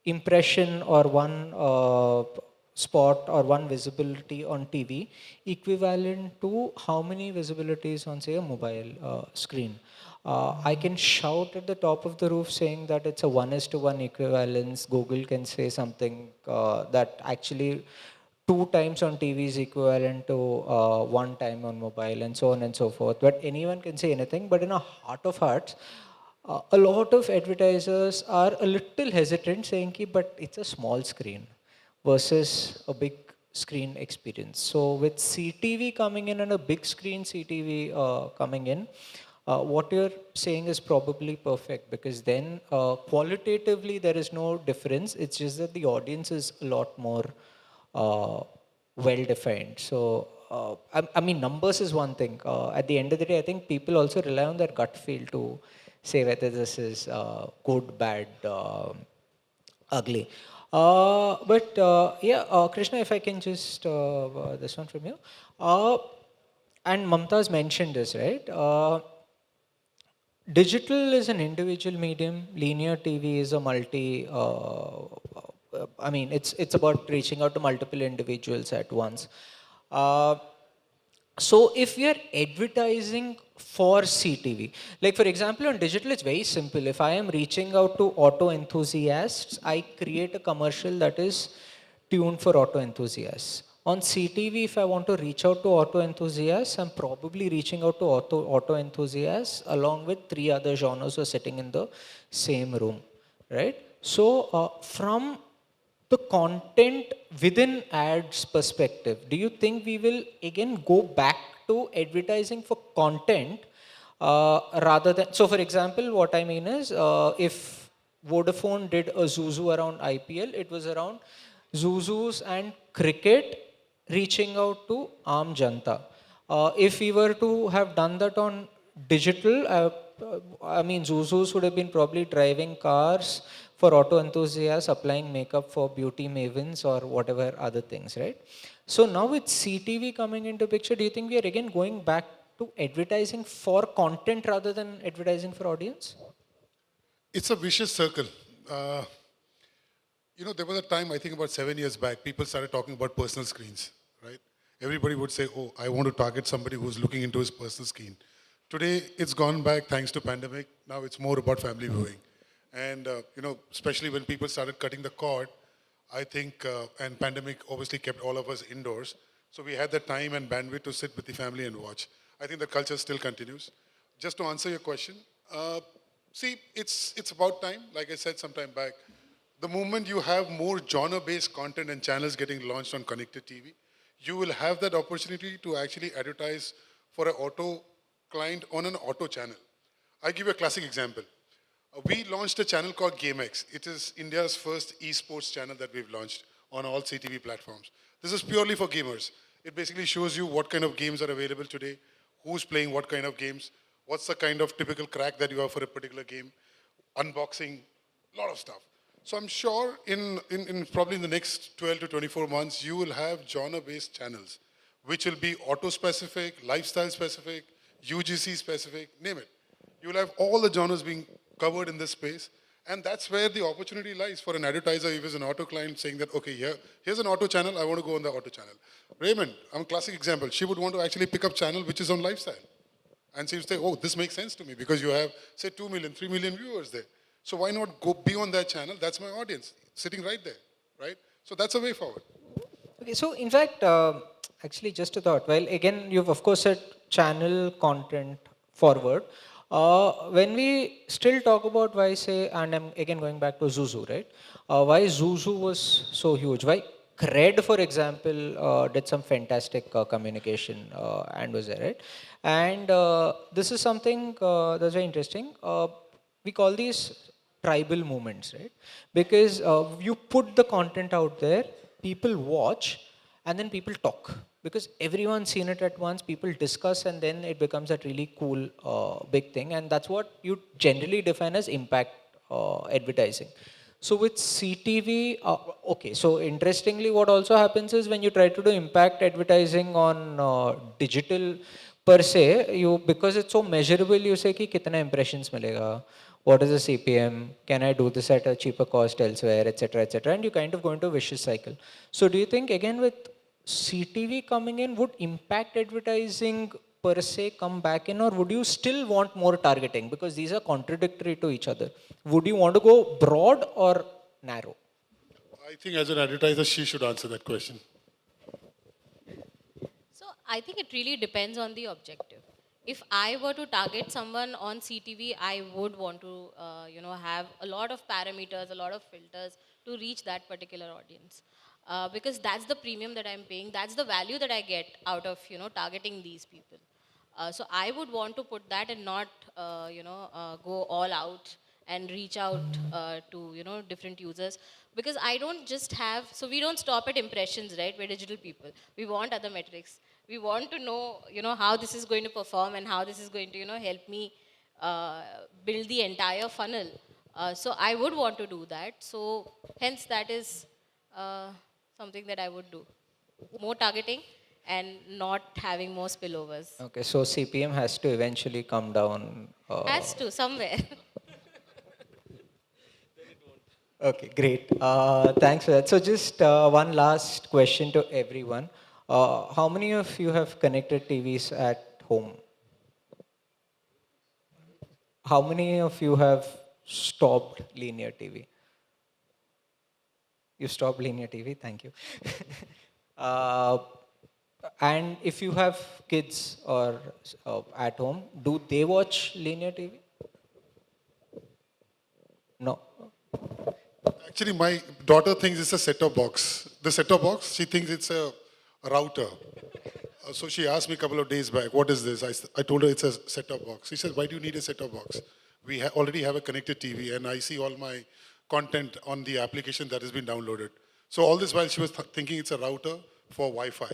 impression or one spot or one visibility on TV equivalent to how many visibilities on, say, a mobile screen? I can shout at the top of the roof saying that it's a 1:1 equivalence. Google can say something that actually 2 times on TV is equivalent to 1 time on mobile, and so on and so forth. But anyone can say anything. But in a heart of hearts, a lot of advertisers are a little hesitant saying, ki, but it's a small screen versus a big screen experience. So with CTV coming in and a big screen CTV coming in, what you're saying is probably perfect, because then qualitatively there is no difference. It's just that the audience is a lot more well defined. So I mean, numbers is one thing. At the end of the day, I think people also rely on their gut feel to say whether this is good, bad, ugly. Krishna, if I can just this one from you. And Mamta's mentioned this, right? Digital is an individual medium. Linear TV is a multi. I mean, it's about reaching out to multiple individuals at once. So if we are advertising for CTV, like for example on digital, it's very simple. If I am reaching out to auto enthusiasts, I create a commercial that is tuned for auto enthusiasts. On CTV, if I want to reach out to auto enthusiasts, I'm probably reaching out to auto enthusiasts along with 3 other genres who are sitting in the same room, right? So from the content within ads perspective, do you think we will again go back to advertising for content rather than, so for example, what I mean is if Vodafone did a Zuzu around IPL, it was around Zuzus and cricket reaching out to Aam Janta. If we were to have done that on digital, I mean, Zuzus would have been probably driving cars for auto enthusiasts, applying makeup for beauty mavens or whatever other things, right? So now with CTV coming into picture, do you think we are again going back to advertising for content rather than advertising for audience? It's a vicious circle. There was a time, I think about 7 years back, people started talking about personal screens, right? Everybody would say, oh, I want to target somebody who's looking into his personal screen. Today, it's gone back thanks to pandemic. Now it's more about family viewing. And, especially when people started cutting the cord, I think, and pandemic obviously kept all of us indoors. So we had the time and bandwidth to sit with the family and watch. I think the culture still continues. Just to answer your question, see, it's about time, like I said some time back. The moment you have more genre-based content and channels getting launched on connected TV, you will have that opportunity to actually advertise for an auto client on an auto channel. I'll give you a classic example. We launched a channel called GameX. It is India's first esports channel that we've launched on all CTV platforms. This is purely for gamers. It basically shows you what kind of games are available today, who's playing what kind of games, what's the kind of typical crack that you have for a particular game, unboxing, a lot of stuff. So I'm sure in probably in the next 12 to 24 months, you will have genre-based channels, which will be auto-specific, lifestyle-specific, UGC-specific, name it. You will have all the genres being covered in this space, and that's where the opportunity lies for an advertiser if it's an auto client saying that, okay, here's an auto channel, I want to go on the auto channel. Raymond, I'm a classic example. She would want to actually pick up channel which is on lifestyle. And she would say, oh, this makes sense to me because you have, say, 2 million, 3 million viewers there. So why not go beyond that channel? That's my audience, sitting right there, right? So that's a way forward. Okay, so in fact, actually just a thought. Well, again, you've of course said channel content forward. When we still talk about why say, and I'm again going back to Zuzu, right? Why Zuzu was so huge? Why Cred, for example, did some fantastic communication and was there, right? And this is something that's very interesting. We call these tribal movements, right? Because you put the content out there, people watch, and then people talk. Because everyone's seen it at once, people discuss, and then it becomes a really cool big thing. And that's what you generally define as impact advertising. So with CTV, okay, so interestingly, what also happens is when you try to do impact advertising on digital per se, because it's so measurable, you say ki kitna impressions milega, what is the CPM, can I do this at a cheaper cost elsewhere, etc., and you kind of go into a vicious cycle. So do you think again with CTV coming in, would impact advertising per se come back in, or would you still want more targeting? Because these are contradictory to each other. Would you want to go broad or narrow? I think as an advertiser, she should answer that question. So I think it really depends on the objective. If I were to target someone on CTV, I would want to, have a lot of parameters, a lot of filters to reach that particular audience. Because that's the premium that I'm paying. That's the value that I get out of, targeting these people. So I would want to put that and not, go all out and reach out to, different users. Because I don't just have, so we don't stop at impressions, right? We're digital people. We want other metrics. We want to know, how this is going to perform and how this is going to, help me build the entire funnel. So I would want to do that. So hence that is something that I would do. More targeting and not having more spillovers. Okay, so CPM has to eventually come down. Has to, somewhere. Okay, great. Thanks for that. So just one last question to everyone. How many of you have connected TVs at home? How many of you have stopped linear TV? You stopped linear TV, thank you. And if you have kids or at home, do they watch linear TV? No. Actually, my daughter thinks it's a set-top box. The set-top box, she thinks it's a router. So she asked me a couple of days back, what is this? I told her it's a set-top box. She said, why do you need a set-top box? We already have a connected TV and I see all my content on the application that has been downloaded. So all this while she was thinking it's a router for Wi-Fi.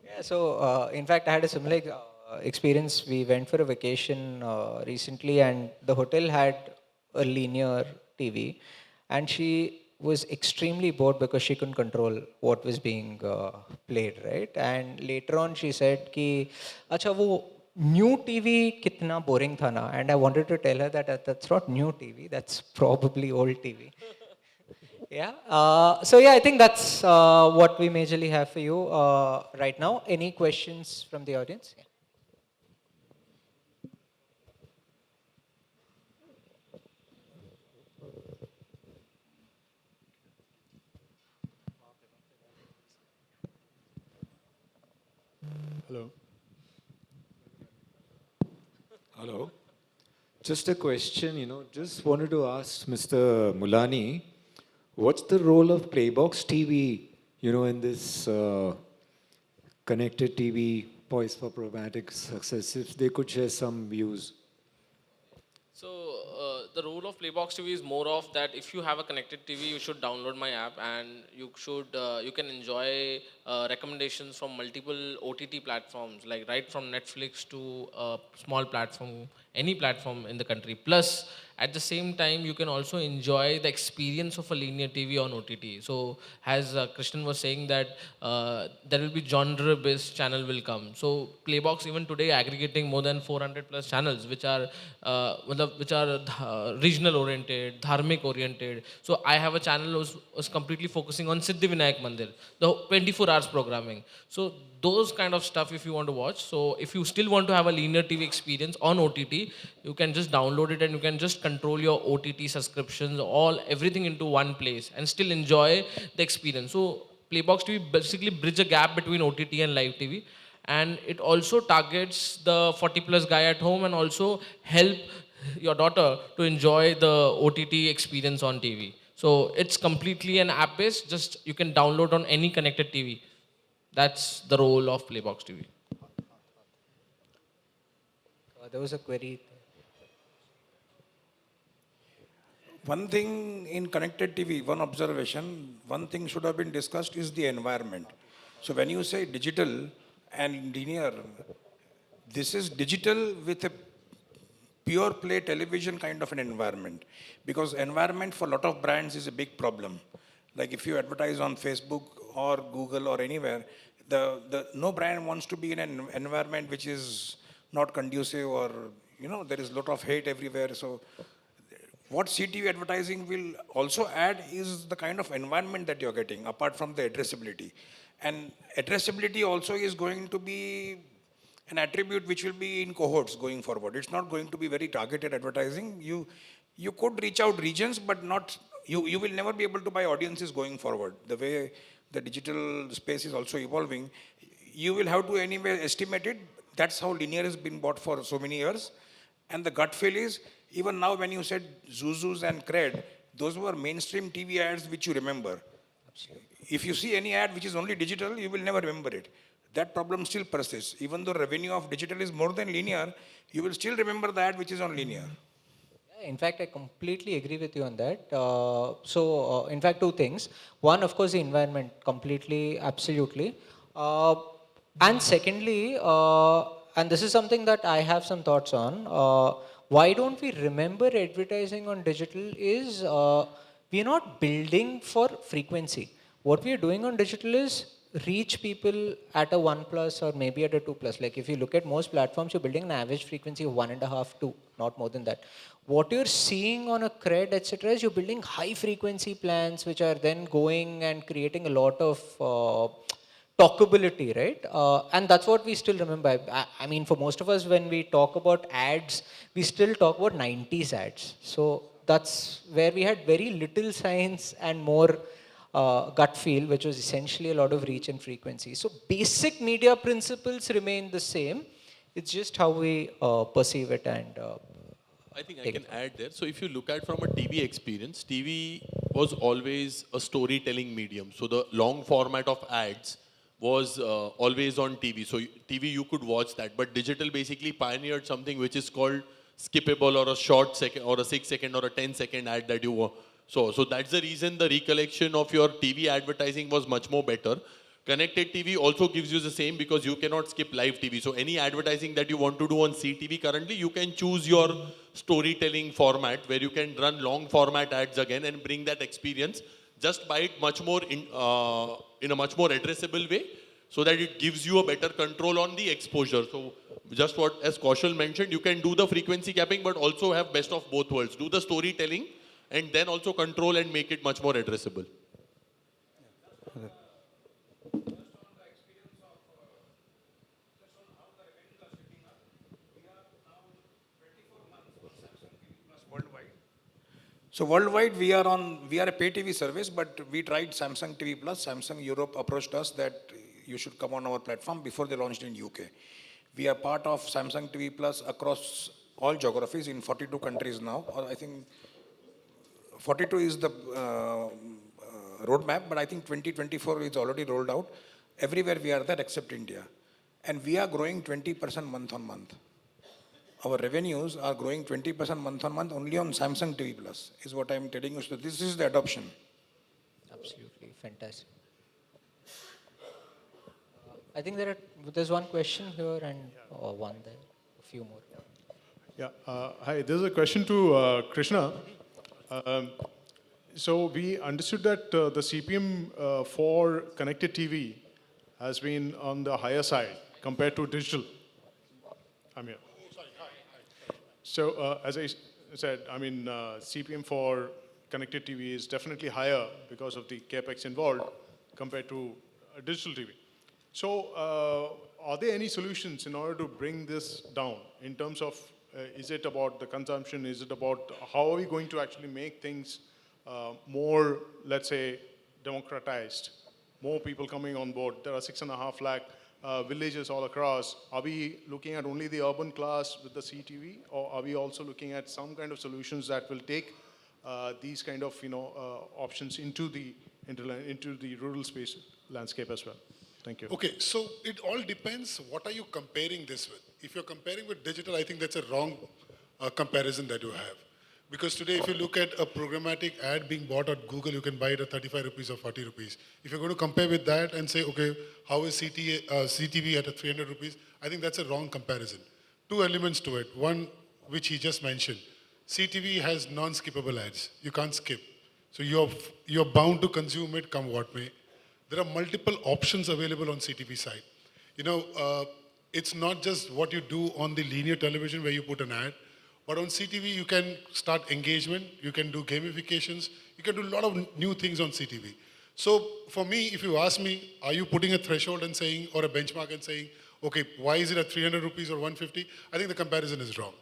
Yeah, so in fact, I had a similar experience. We went for a vacation recently and the hotel had a linear TV and she was extremely bored because she couldn't control what was being played, right? And later on she said ki, acha wo new TV kitna boring tha na? And I wanted to tell her that that's not new TV, that's probably old TV. Yeah. So yeah, I think that's what we majorly have for you right now. Any questions from the audience? Yeah. Hello. Hello. Just a question, just wanted to ask Mr. Mulani, what's the role of Playbox TV, in this connected TV poised for programmatic success? If they could share some views. So the role of Playbox TV is more of that if you have a connected TV, you should download my app and you can enjoy recommendations from multiple OTT platforms, like right from Netflix to a small platform, any platform in the country. Plus, at the same time, you can also enjoy the experience of a linear TV on OTT. So as Krishna was saying that there will be genre-based channel will come. So Playbox even today aggregating more than 400 plus channels, which are regional oriented, dharmic oriented. So I have a channel was completely focusing on Siddhivinayak Mandir, the 24 hours programming. So those kind of stuff if you want to watch. So if you still want to have a linear TV experience on OTT, you can just download it and you can just control your OTT subscriptions, everything into one place and still enjoy the experience. So Playbox TV basically bridge a gap between OTT and live TV. And it also targets the 40 plus guy at home and also help your daughter to enjoy the OTT experience on TV. So it's completely an app based, just you can download on any connected TV. That's the role of Playbox TV. There was a query. One thing in connected TV, one observation, one thing should have been discussed is the environment. So when you say digital and linear, this is digital with a pure play television kind of an environment. Because environment for a lot of brands is a big problem. Like if you advertise on Facebook or Google or anywhere, no brand wants to be in an environment which is not conducive, or there is a lot of hate everywhere. So what CTV advertising will also add is the kind of environment that you're getting, apart from the addressability. And addressability also is going to be an attribute which will be in cohorts going forward. It's not going to be very targeted advertising. You could reach out regions, but not you will never be able to buy audiences going forward. The way the digital space is also evolving, you will have to anyway estimate it. That's how linear has been bought for so many years. And the gut feel is, even now when you said Zuzus and Cred, those were mainstream TV ads which you remember. Absolutely. If you see any ad which is only digital, you will never remember it. That problem still persists. Even though revenue of digital is more than linear, you will still remember the ad which is on linear. In fact, I completely agree with you on that. In fact, two things. One, of course, the environment, completely, absolutely. And secondly, and this is something that I have some thoughts on, why don't we remember advertising on digital is we are not building for frequency. What we are doing on digital is reach people at a 1+ or maybe at a 2+. Like if you look at most platforms, you're building an average frequency of 1.5, 2, not more than that. What you're seeing on a Cred, etc., is you're building high frequency plans which are then going and creating a lot of talkability, right? And that's what we still remember. I mean, for most of us, when we talk about ads, we still talk about 90s ads. So that's where we had very little science and more gut feel, which was essentially a lot of reach and frequency. So basic media principles remain the same. It's just how we perceive it and I think I can add there. So if you look at from a TV experience, TV was always a storytelling medium. So the long format of ads was always on TV. So TV, you could watch that. But digital basically pioneered something which is called skippable, or a short second, or a 6-second, or a 10-second ad that you want. So that's the reason the recollection of your TV advertising was much more better. Connected TV also gives you the same, because you cannot skip live TV. So any advertising that you want to do on CTV currently, you can choose your storytelling format where you can run long format ads again and bring that experience, just by it much more in a much more addressable way, so that it gives you a better control on the exposure. So just what, as Kosal mentioned, you can do the frequency capping, but also have best of both worlds. Do the storytelling and then also control and make it much more addressable. So worldwide, we are a pay TV service, but we tried Samsung TV Plus. Samsung Europe approached us that you should come on our platform before they launched in UK. We are part of Samsung TV Plus across all geographies in 42 countries now. Or I think 42 is the roadmap, but I think 2024 is already rolled out. Everywhere we are there except India. And we are growing 20% month on month. Our revenues are growing 20% month on month only on Samsung TV Plus, is what I'm telling you. So this is the adoption. Absolutely, fantastic. I think there's one question here and one there, a few more. Yeah, hi, this is a question to Krishna. So we understood that the CPM for connected TV has been on the higher side compared to digital. Aamir. So as I said, I mean, CPM for connected TV is definitely higher because of the capex involved compared to digital TV. So are there any solutions in order to bring this down in terms of, is it about the consumption? Is it about how are we going to actually make things more, let's say, democratized? More people coming on board. There are 6.5 lakh villages all across. Are we looking at only the urban class with the CTV, or are we also looking at some kind of solutions that will take these kind of options into the rural space landscape as well? Thank you. Okay, so it all depends. What are you comparing this with? If you're comparing with digital, I think that's a wrong comparison that you have. Because today, if you look at a programmatic ad being bought at Google, you can buy it at 35 rupees or 40 rupees. If you're going to compare with that and say, okay, how is CTV at a 300 rupees? I think that's a wrong comparison. Two elements to it. One, which he just mentioned, CTV has non-skippable ads. You can't skip. So you're bound to consume it come what may. There are multiple options available on CTV side. It's not just what you do on the linear television where you put an ad, but on CTV you can start engagement, you can do gamifications, you can do a lot of new things on CTV. So for me, if you ask me, are you putting a threshold and saying, or a benchmark and saying, okay, why is it at 300 rupees or 150? I think the comparison is wrong.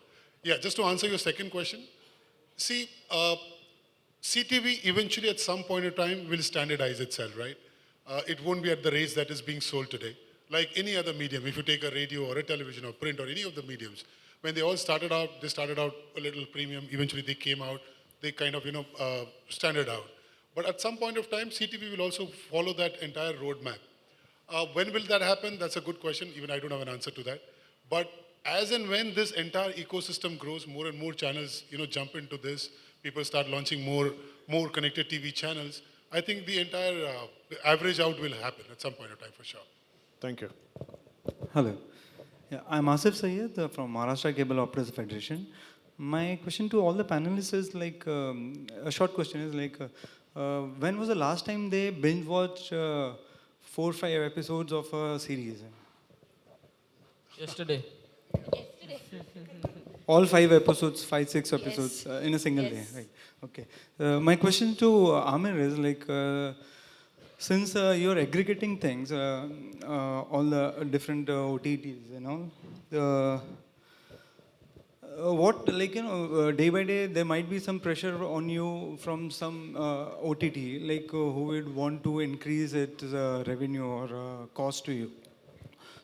Yeah, just to answer your second question, see, CTV eventually at some point in time will standardize itself, right? It won't be at the rates that is being sold today. Like any other medium, if you take a radio or a television or print or any of the mediums, when they all started out, they started out a little premium. Eventually they came out, they kind of, standard out. But at some point of time, CTV will also follow that entire roadmap. When will that happen? That's a good question. Even I don't have an answer to that. But as and when this entire ecosystem grows, more and more channels, jump into this, people start launching more connected TV channels, I think the entire average out will happen at some point of time for sure. Thank you. Hello. Yeah, I'm Asif Syed from Maharashtra Cable Operators Federation. My question to all the panelists is like, a short question is like, when was the last time they binge watched 4 or 5 episodes of a series? Yesterday. All 5 episodes, 5, 6 episodes in a single day, right? Okay. My question to Aamir is like, since you're aggregating things, all the different OTTs and all, what, like, day by day, there might be some pressure on you from some OTT, like who would want to increase its revenue or cost to you.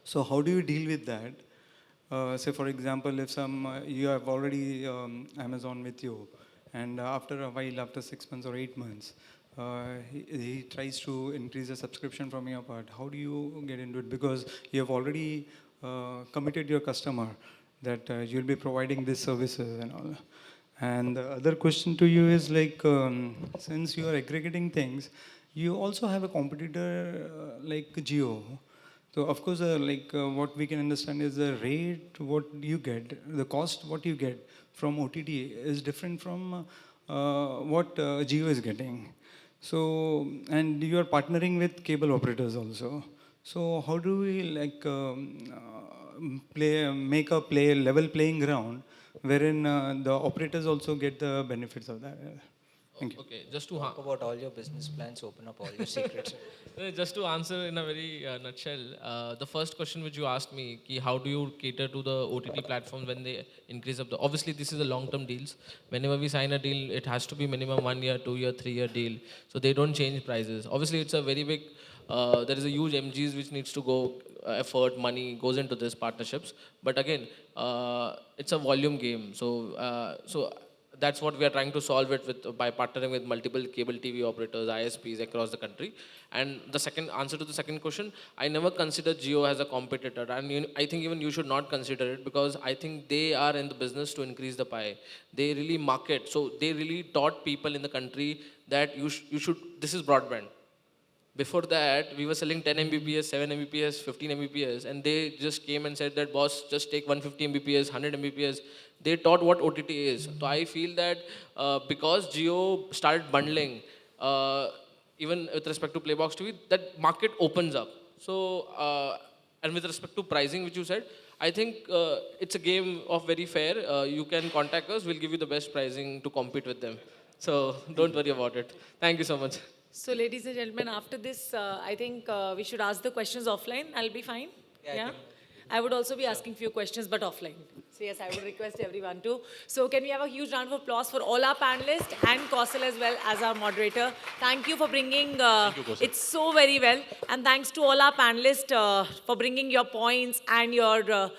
So how do you deal with that? Say, for example, if you have already Amazon with you, and after a while, after 6 months or 8 months, he tries to increase the subscription from your part. How do you get into it? Because you have already committed your customer that you'll be providing these services and all. And the other question to you is like, since you are aggregating things, you also have a competitor like Jio. So of course, what we can understand is the rate, what you get, the cost, what you get from OTT is different from what Jio is getting. So, and you are partnering with cable operators also. So how do we like make a level playing ground wherein the operators also get the benefits of that? Thank you. Okay, just to Talk about all your business plans, open up all your secrets. just to answer in a very nutshell, the first question which you asked me, ki how do you cater to the OTT platforms when they increase up the... Obviously, this is a long-term deals. Whenever we sign a deal, it has to be minimum 1 year, 2 year, 3 year deal. So they don't change prices. Obviously, it's a very big... there is a huge MGs which needs to go, effort, money goes into these partnerships. But again, it's a volume game. So that's what we are trying to solve it with by partnering with multiple cable TV operators, ISPs across the country. And the second answer to the second question, I never consider Jio as a competitor, and I think even you should not consider it, because I think they are in the business to increase the pie. They really market, so they really taught people in the country that you should. This is broadband. Before that, we were selling 10 Mbps, 7 Mbps, 15 Mbps, and they just came and said that, boss, just take 150 Mbps, 100 Mbps. They taught what OTT is. So I feel that because Jio started bundling, even with respect to PlayboxTV, that market opens up. So, and with respect to pricing, which you said, I think it's a game of very fair. You can contact us, we'll give you the best pricing to compete with them. So don't worry about it. Thank you so much. So, ladies and gentlemen, after this, I think we should ask the questions offline. I'll be fine. Yeah? I would also be asking few questions, but offline. So, yes, I would request everyone to. So, can we have a huge round of applause for all our panelists and Kosal as well as our moderator. Thank you for bringing it so very well. And thanks to all our panelists for bringing your points and your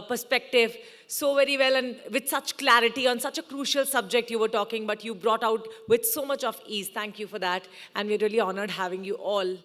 perspective so very well and with such clarity on such a crucial subject you were talking, but you brought out with so much of ease. Thank you for that. And we're really honored having you all.